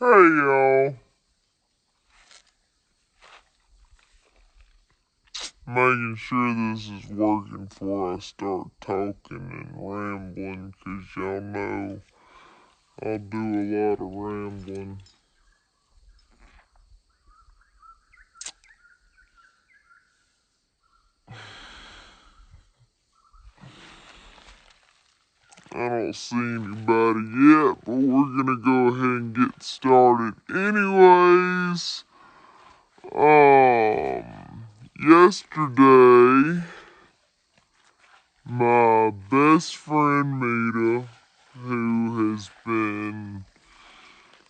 Hey y'all, making sure this is working before I start talking and rambling, 'cause y'all know I'll do a lot of rambling. I don't see anybody yet, but we're gonna go ahead and get started anyways. Yesterday, my best friend Mita, who has been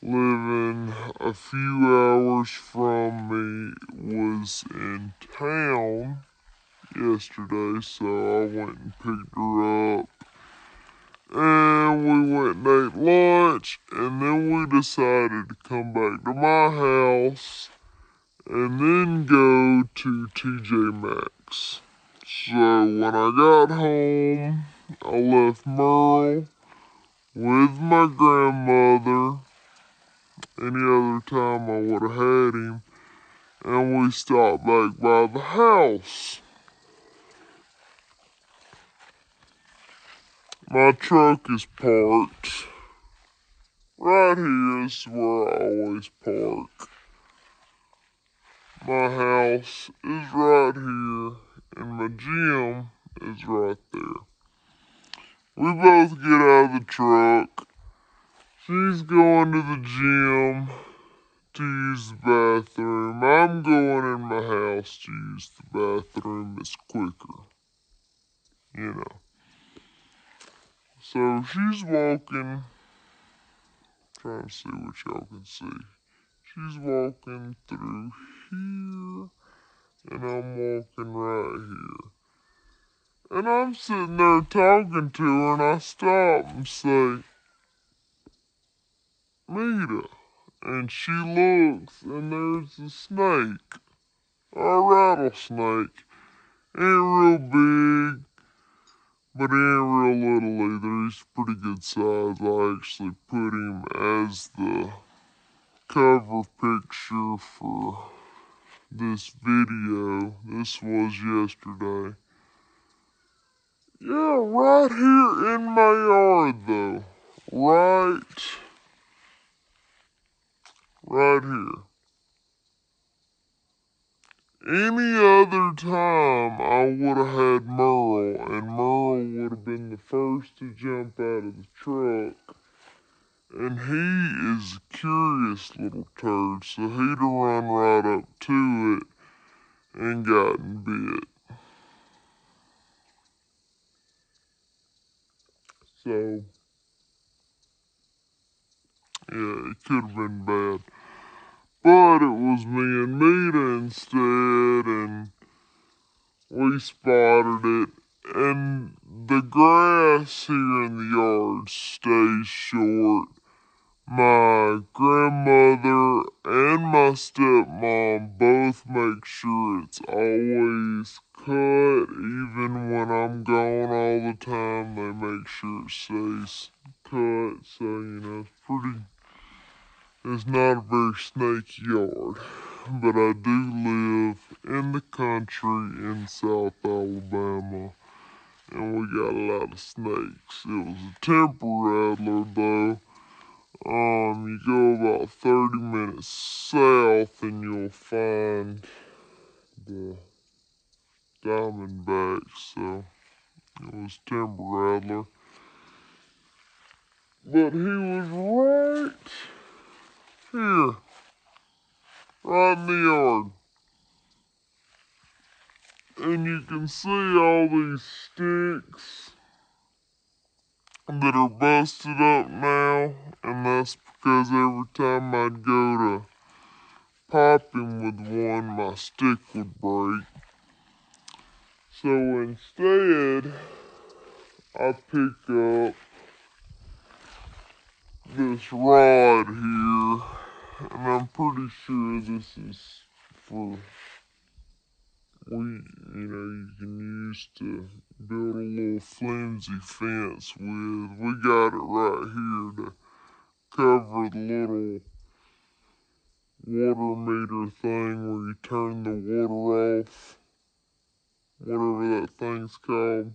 living a few hours from me, was in town yesterday, so I went and picked her up. And we went and ate lunch, and then we decided to come back to my house and then go to TJ Maxx. So when I got home, I left Merle with my grandmother. Any other time I would have had him. And we stopped back by the house. My truck is parked. Right here is where I always park. My house is right here, and my gym is right there. We both get out of the truck. She's going to the gym to use the bathroom. I'm going in my house to use the bathroom. It's quicker, you know. So she's walking, trying to see what y'all can see. She's walking through here, and I'm walking right here. And I'm sitting there talking to her, and I stop and say, Mita. And she looks, and there's a snake, a rattlesnake. Ain't real big, but he ain't real little either. He's pretty good size. I actually put him as the cover picture for this video. This was yesterday. Yeah, right here in my yard though. Right here. Any other time I would have had Merle, and Merle would have been the first to jump out of the truck. And he is a curious little turd, so he'd have run right up to it and gotten bit. So, yeah, it could have been bad. But it was me and Mita instead, and we spotted it. And the grass here in the yard stays short. My grandmother and my stepmom both make sure it's always cut. Even when I'm gone all the time, they make sure it stays cut. So, it's not a very snaky yard. But I do live in the country in South Alabama, and we got a lot of snakes. It was a temper rattler though. You go about 30 minutes south and you'll find the Diamondbacks, so it was Timber Rattler. But he was right here, right in the yard. And you can see all these sticks that are busted up now, and that's because every time I'd go to pop him with one, my stick would break. So instead, I pick up this rod here, and I'm pretty sure this is for you can use to build a little flimsy fence with. We got it right here to cover the little water meter thing where you turn the water off, whatever that thing's called.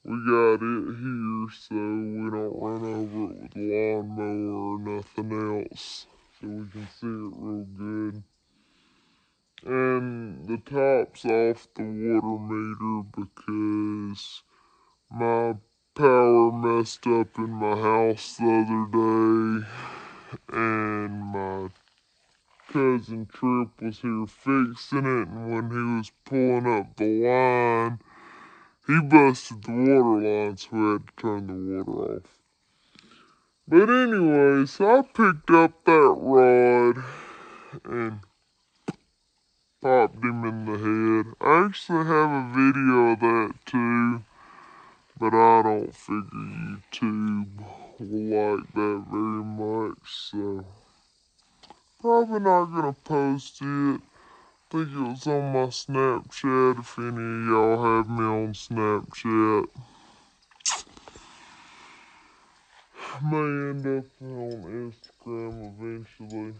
We got it here so we don't run over it with a lawnmower or nothing else, so we can see it real good. And the top's off the water meter because my power messed up in my house the other day, and my cousin Trip was here fixing it, and when he was pulling up the line, he busted the water line, so we had to turn the water off. But anyways, I picked up that rod and popped him in the head. I actually have a video of that too, but I don't figure YouTube will like that very much, so probably not gonna post it. I think it was on my Snapchat if any of y'all have me on Snapchat. I may end up on Instagram eventually.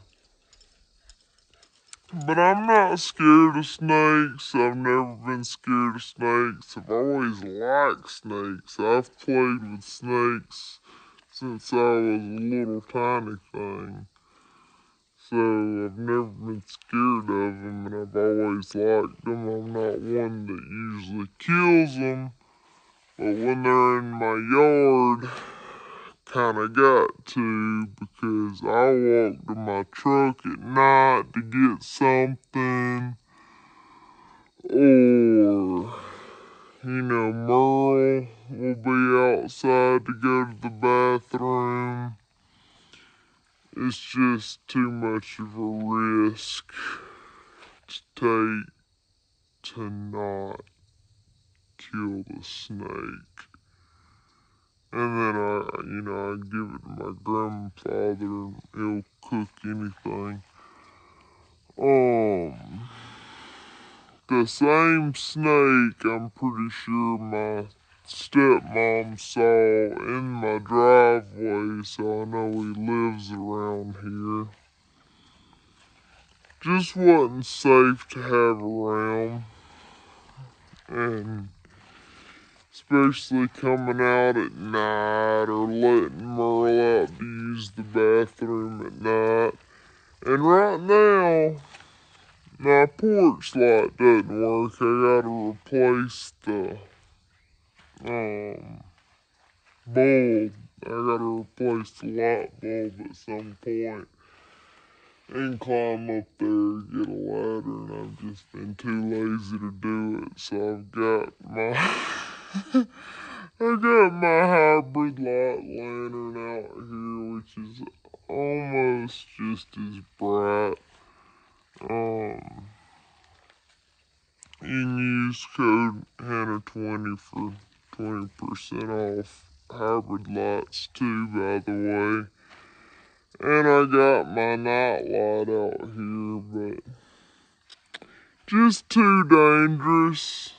But I'm not scared of snakes. I've never been scared of snakes. I've always liked snakes. I've played with snakes since I was a little tiny thing. So I've never been scared of them, and I've always liked them. I'm not one that usually kills them, but when they're in my yard, kinda got to, because I walk to my truck at night to get something, or, Merle will be outside to go to the bathroom. It's just too much of a risk to take to not kill the snake. And then I give it to my grandfather and he'll cook anything. The same snake, I'm pretty sure my stepmom saw in my driveway, so I know he lives around here. Just wasn't safe to have around, and especially coming out at night or letting Merle out to use the bathroom at night. And right now, my porch light doesn't work. I gotta replace the bulb. I gotta replace the light bulb at some point and climb up there and get a ladder, and I've just been too lazy to do it. So I've got my hybrid light lantern out here, which is almost just as bright. You can use code Hannah20 for 20% off hybrid lights too, by the way. And I got my night light out here, but just too dangerous.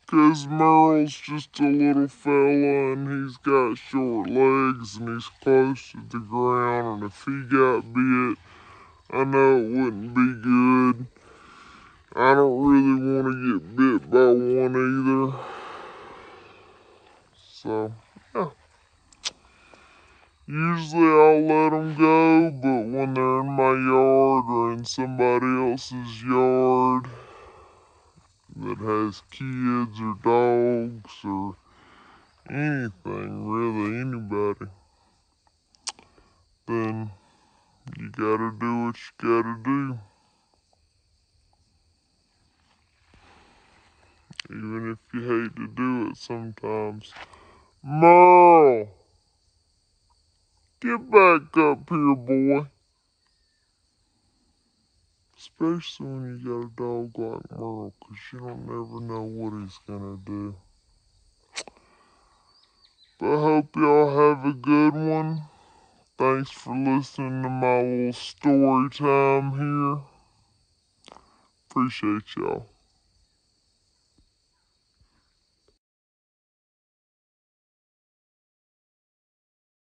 'Cause Merle's just a little fella and he's got short legs and he's close to the ground, and if he got bit, I know it wouldn't be good. I don't really want to get bit by one either. So, yeah. Usually I'll let them go, but when they're in my yard or in somebody else's yard that has kids or dogs or anything, really, anybody, then you gotta do what you gotta do. Even if you hate to do it sometimes. Merle! Get back up here, boy. Especially when you got a dog like Merle, 'cause you don't never know what he's gonna do. But I hope y'all have a good one. Thanks for listening to my little story time here. Appreciate y'all.